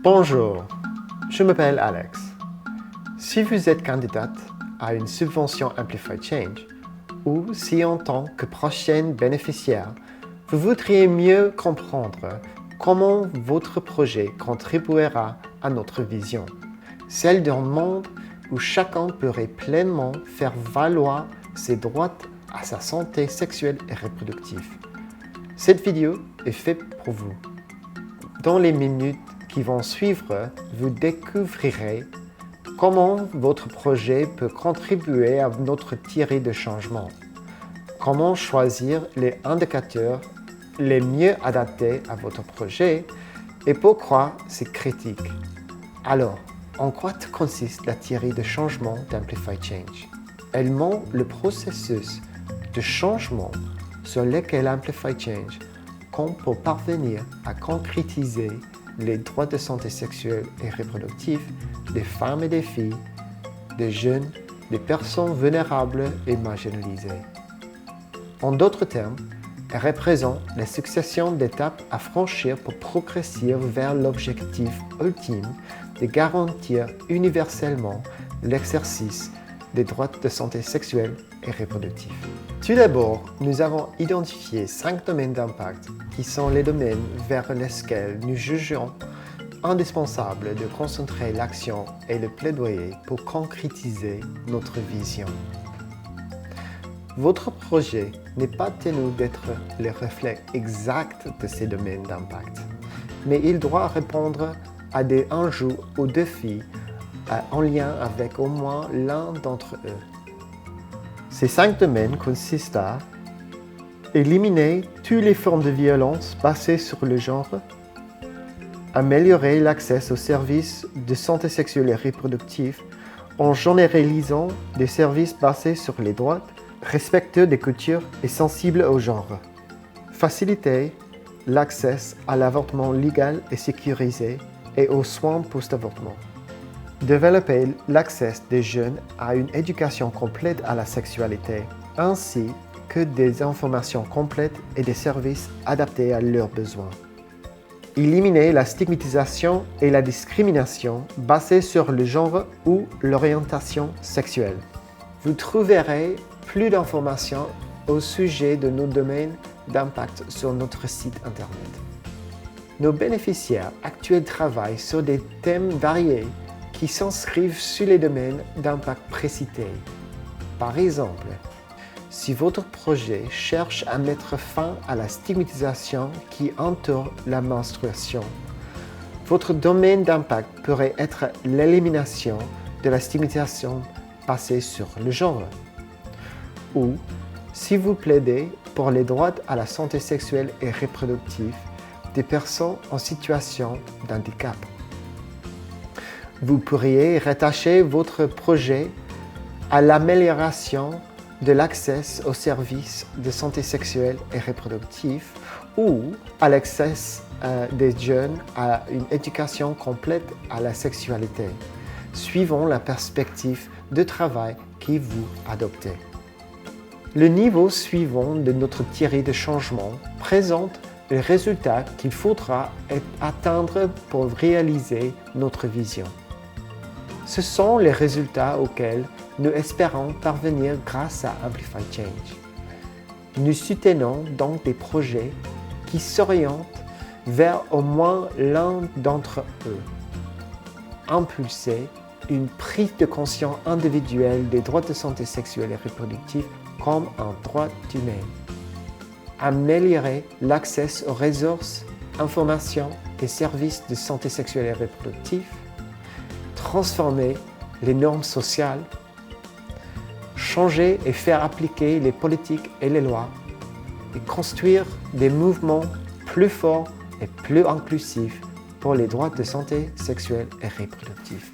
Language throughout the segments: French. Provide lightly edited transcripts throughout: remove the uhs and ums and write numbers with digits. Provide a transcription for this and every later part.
Bonjour, je m'appelle Alex. Si vous êtes candidate à une subvention Amplify Change, ou si en tant que prochaine bénéficiaire, vous voudriez mieux comprendre comment votre projet contribuera à notre vision, celle d'un monde où chacun pourrait pleinement faire valoir ses droits à sa santé sexuelle et reproductive. Cette vidéo est faite pour vous. Dans les minutes qui vont suivre, vous découvrirez comment votre projet peut contribuer à notre tirée de changement, comment choisir les indicateurs les mieux adaptés à votre projet et pourquoi c'est critique. Alors, en quoi consiste la tirée de changement d'Amplify Change? Elle montre le processus de changement sur lequel Amplify Change compte pour parvenir à concrétiser les droits de santé sexuelle et reproductive des femmes et des filles, des jeunes, des personnes vulnérables et marginalisées. En d'autres termes, elle représente la succession d'étapes à franchir pour progresser vers l'objectif ultime de garantir universellement l'exercice des droits de santé sexuelle et reproductive. Tout d'abord, nous avons identifié 5 domaines d'impact qui sont les domaines vers lesquels nous jugeons indispensable de concentrer l'action et le plaidoyer pour concrétiser notre vision. Votre projet n'est pas tenu d'être le reflet exact de ces domaines d'impact, mais il doit répondre à des enjeux ou défis en lien avec au moins l'un d'entre eux. Ces 5 domaines consistent à éliminer toutes les formes de violence basées sur le genre, améliorer l'accès aux services de santé sexuelle et reproductive en généralisant des services basés sur les droits, respectueux des cultures et sensibles au genre, faciliter l'accès à l'avortement légal et sécurisé et aux soins post-avortement. Développer l'accès des jeunes à une éducation complète à la sexualité, ainsi que des informations complètes et des services adaptés à leurs besoins. Éliminer la stigmatisation et la discrimination basées sur le genre ou l'orientation sexuelle. Vous trouverez plus d'informations au sujet de nos domaines d'impact sur notre site internet. Nos bénéficiaires actuels travaillent sur des thèmes variés qui s'inscrivent sur les domaines d'impact précités. Par exemple, si votre projet cherche à mettre fin à la stigmatisation qui entoure la menstruation, votre domaine d'impact pourrait être l'élimination de la stigmatisation basée sur le genre. Ou, si vous plaidez pour les droits à la santé sexuelle et reproductive des personnes en situation d'handicap, vous pourriez rattacher votre projet à l'amélioration de l'accès aux services de santé sexuelle et reproductive ou à l'accès des jeunes à une éducation complète à la sexualité, suivant la perspective de travail que vous adoptez. Le niveau suivant de notre tirée de changement présente les résultats qu'il faudra atteindre pour réaliser notre vision. Ce sont les résultats auxquels nous espérons parvenir grâce à Amplify Change. Nous soutenons donc des projets qui s'orientent vers au moins l'un d'entre eux. Impulser une prise de conscience individuelle des droits de santé sexuelle et reproductive comme un droit humain. Améliorer l'accès aux ressources, informations et services de santé sexuelle et reproductive. Transformer les normes sociales. Changer et faire appliquer les politiques et les lois. Et construire des mouvements plus forts et plus inclusifs pour les droits de santé sexuelle et reproductive.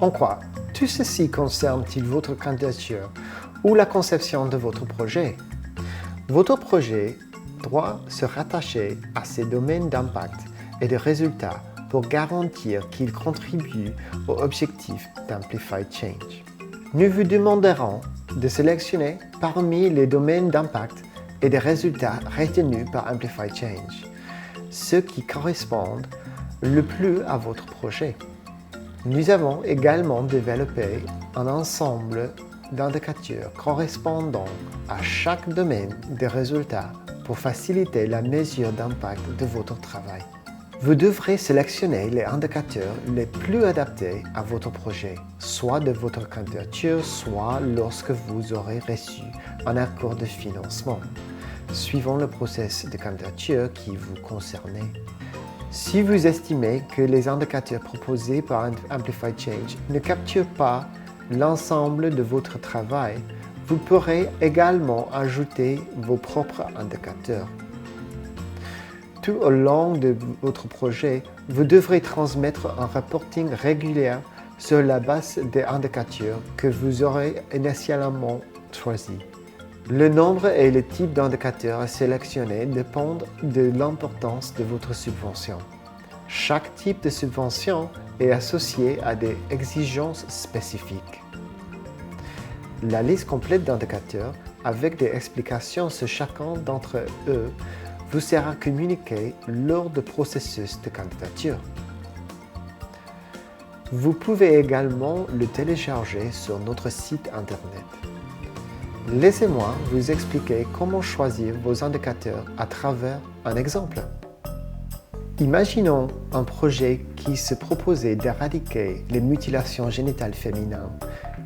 En quoi tout ceci concerne-t-il votre candidature ou la conception de votre projet? Votre projet doit se rattacher à ces domaines d'impact et de résultats pour garantir qu'il contribue aux objectifs d'Amplify Change. Nous vous demanderons de sélectionner parmi les domaines d'impact et des résultats retenus par Amplify Change, ceux qui correspondent le plus à votre projet. Nous avons également développé un ensemble d'indicateurs correspondant à chaque domaine des résultats pour faciliter la mesure d'impact de votre travail. Vous devrez sélectionner les indicateurs les plus adaptés à votre projet, soit de votre candidature, soit lorsque vous aurez reçu un accord de financement, suivant le processus de candidature qui vous concerne. Si vous estimez que les indicateurs proposés par Amplify Change ne capturent pas l'ensemble de votre travail, vous pourrez également ajouter vos propres indicateurs. Tout au long de votre projet, vous devrez transmettre un reporting régulier sur la base des indicateurs que vous aurez initialement choisis. Le nombre et le type d'indicateurs à sélectionner dépendent de l'importance de votre subvention. Chaque type de subvention est associé à des exigences spécifiques. La liste complète d'indicateurs, avec des explications sur chacun d'entre eux, vous sera communiquée lors du processus de candidature. Vous pouvez également le télécharger sur notre site internet. Laissez-moi vous expliquer comment choisir vos indicateurs à travers un exemple. Imaginons un projet qui se proposait d'éradiquer les mutilations génitales féminines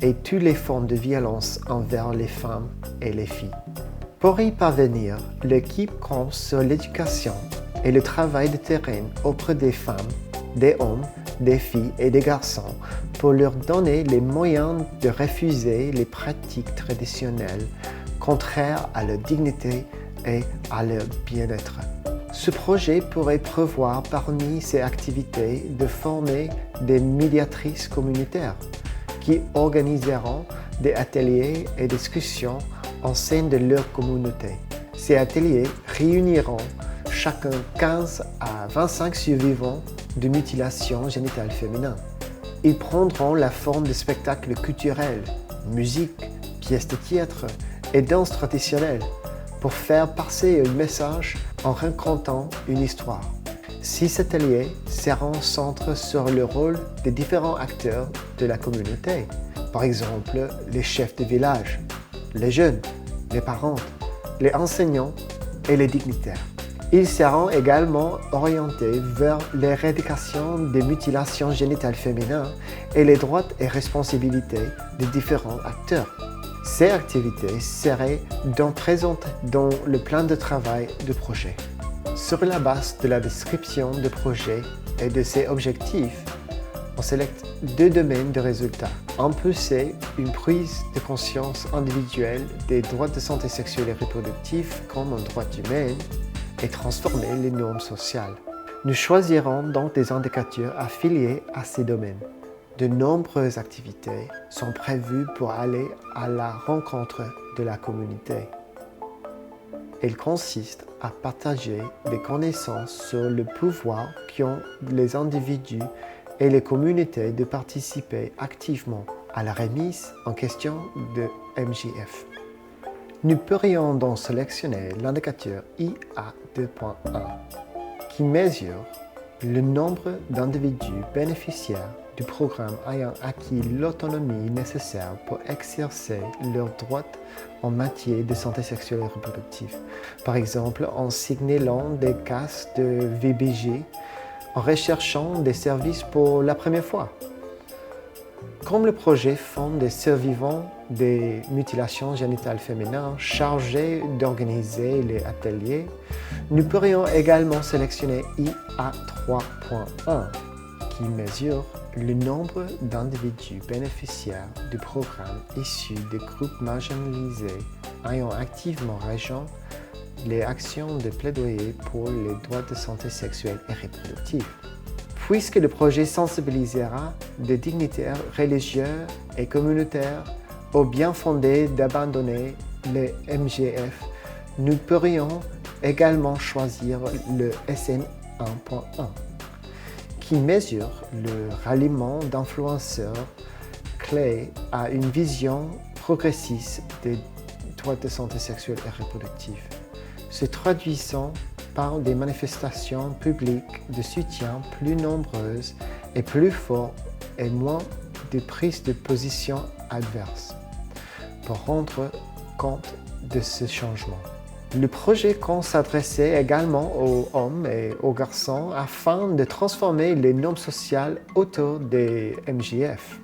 et toutes les formes de violence envers les femmes et les filles. Pour y parvenir, l'équipe compte sur l'éducation et le travail de terrain auprès des femmes, des hommes, des filles et des garçons pour leur donner les moyens de refuser les pratiques traditionnelles contraires à leur dignité et à leur bien-être. Ce projet pourrait prévoir parmi ses activités de former des médiatrices communautaires qui organiseront des ateliers et discussions en sein de leur communauté. Ces ateliers réuniront chacun 15 à 25 survivants de mutilations génitales féminines. Ils prendront la forme de spectacles culturels, musique, pièces de théâtre et danse traditionnelle pour faire passer un message en racontant une histoire. Ces ateliers seront centrés sur le rôle des différents acteurs de la communauté, par exemple les chefs de village, les jeunes, les parents, les enseignants et les dignitaires. Ils seront également orientés vers l'éradication des mutilations génitales féminines et les droits et responsabilités des différents acteurs. Ces activités seraient donc présentes dans le plan de travail du projet. Sur la base de la description du projet et de ses objectifs, on sélecte deux domaines de résultats. Impulser une prise de conscience individuelle des droits de santé sexuelle et reproductive comme un droit humain et transformer les normes sociales. Nous choisirons donc des indicateurs affiliés à ces domaines. De nombreuses activités sont prévues pour aller à la rencontre de la communauté. Elles consistent à partager des connaissances sur le pouvoir qu'ont les individus et les communautés de participer activement à la remise en question de MJF. Nous pourrions donc sélectionner l'indicateur IA 2.1 qui mesure le nombre d'individus bénéficiaires du programme ayant acquis l'autonomie nécessaire pour exercer leurs droits en matière de santé sexuelle et reproductive. Par exemple, en signalant des cas de VBG, en recherchant des services pour la première fois. Comme le projet forme des survivants des mutilations génitales féminines chargés d'organiser les ateliers, nous pourrions également sélectionner IA 3.1 qui mesure le nombre d'individus bénéficiaires du programme issus des groupes marginalisés ayant activement rejoint les actions de plaidoyer pour les droits de santé sexuelle et reproductive. Puisque le projet sensibilisera des dignitaires religieux et communautaires au bien fondé d'abandonner les MGF, nous pourrions également choisir le SN 1.1 qui mesure le ralliement d'influenceurs clés à une vision progressiste des droits de santé sexuelle et reproductive, se traduisant par des manifestations publiques de soutien plus nombreuses et plus fortes et moins de prises de position adverses pour rendre compte de ce changement. Le projet compte s'adresser également aux hommes et aux garçons afin de transformer les normes sociales autour des MJF.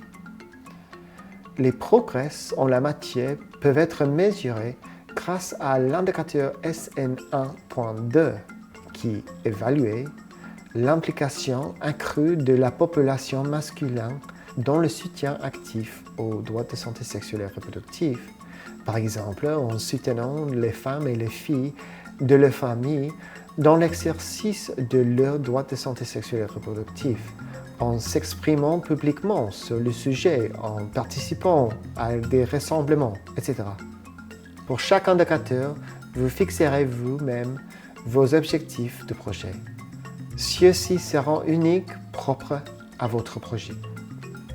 Les progrès en la matière peuvent être mesurés grâce à l'indicateur SN1.2 qui évalue l'implication accrue de la population masculine dans le soutien actif aux droits de santé sexuelle et reproductive. Par exemple, en soutenant les femmes et les filles de leur famille dans l'exercice de leurs droits de santé sexuelle et reproductive, en s'exprimant publiquement sur le sujet, en participant à des rassemblements, etc. Pour chaque indicateur, vous fixerez vous-même vos objectifs de projet. Ceux-ci seront uniques, propres à votre projet.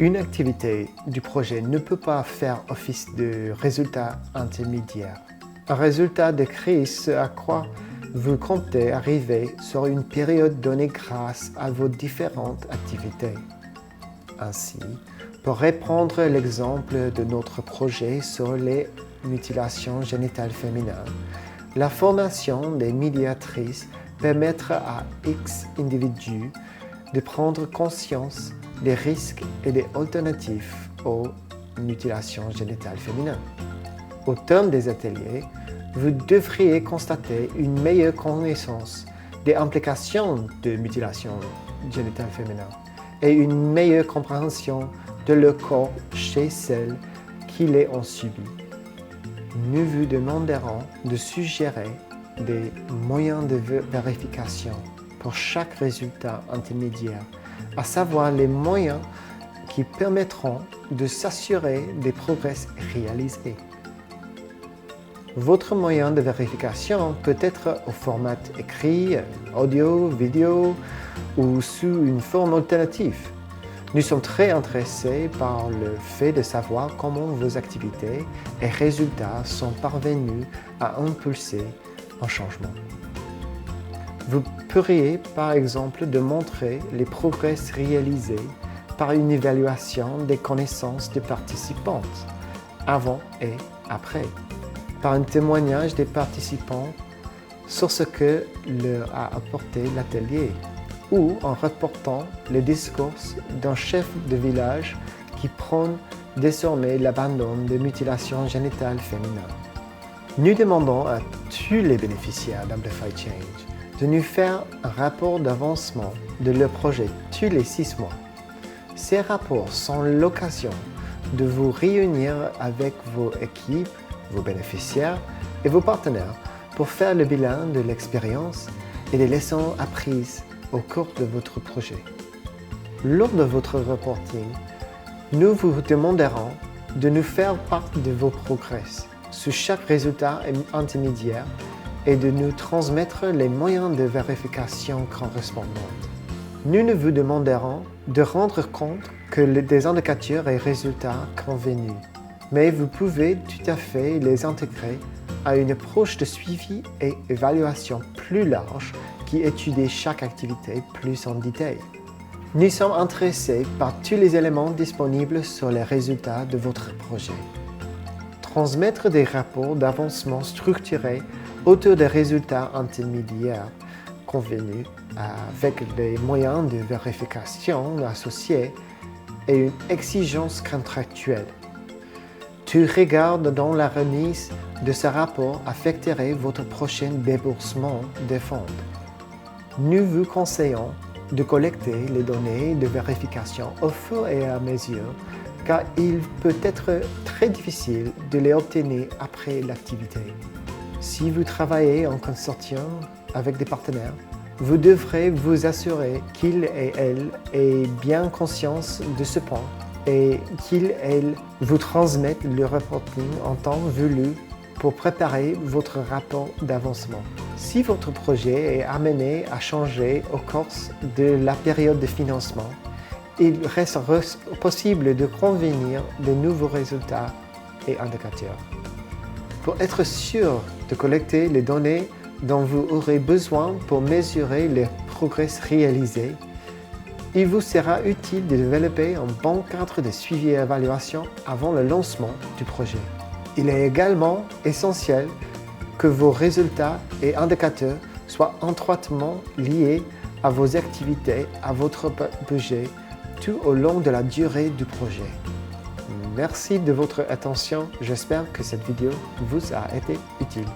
Une activité du projet ne peut pas faire office de résultat intermédiaire. Un résultat de crise à quoi vous comptez arriver sur une période donnée grâce à vos différentes activités. Ainsi, pour reprendre l'exemple de notre projet sur les mutilations génitales féminines, la formation des médiatrices permettra à X individus de prendre conscience des risques et des alternatives aux mutilations génitales féminines. Au terme des ateliers, vous devriez constater une meilleure connaissance des implications de mutilations génitales féminines et une meilleure compréhension de leur corps chez celles qui les ont subies. Nous vous demanderons de suggérer des moyens de vérification pour chaque résultat intermédiaire, à savoir les moyens qui permettront de s'assurer des progrès réalisés. Votre moyen de vérification peut être au format écrit, audio, vidéo ou sous une forme alternative. Nous sommes très intéressés par le fait de savoir comment vos activités et résultats sont parvenus à impulser un changement. Vous pourriez par exemple démontrer les progrès réalisés par une évaluation des connaissances des participantes, avant et après, par un témoignage des participants sur ce que leur a apporté l'atelier, ou en reportant les discours d'un chef de village qui prône désormais l'abandon des mutilations génitales féminines. Nous demandons à tous les bénéficiaires d'Amplify Change de nous faire un rapport d'avancement de leur projet tous les 6 mois. Ces rapports sont l'occasion de vous réunir avec vos équipes, vos bénéficiaires et vos partenaires pour faire le bilan de l'expérience et des leçons apprises au cours de votre projet. Lors de votre reporting, nous vous demanderons de nous faire part de vos progrès sur chaque résultat intermédiaire et de nous transmettre les moyens de vérification correspondants. Nous vous demanderons de rendre compte que des indicateurs et résultats convenus, mais vous pouvez tout à fait les intégrer à une approche de suivi et évaluation plus large qui étudie chaque activité plus en détail. Nous sommes intéressés par tous les éléments disponibles sur les résultats de votre projet. Transmettre des rapports d'avancement structurés autour des résultats intermédiaires convenus avec des moyens de vérification associés et une exigence contractuelle. Tout regard dans la remise de ce rapport affecterait votre prochain déboursement des fonds. Nous vous conseillons de collecter les données de vérification au fur et à mesure, car il peut être très difficile de les obtenir après l'activité. Si vous travaillez en consortium avec des partenaires, vous devrez vous assurer qu'ils et elles aient bien conscience de ce point et qu'ils et elles vous transmettent le reporting en temps voulu pour préparer votre rapport d'avancement. Si votre projet est amené à changer au cours de la période de financement, il reste possible de convenir de nouveaux résultats et indicateurs. Pour être sûr de collecter les données dont vous aurez besoin pour mesurer les progrès réalisés. Il vous sera utile de développer un bon cadre de suivi et évaluation avant le lancement du projet. Il est également essentiel que vos résultats et indicateurs soient étroitement liés à vos activités, à votre budget, tout au long de la durée du projet. Merci de votre attention. J'espère que cette vidéo vous a été utile.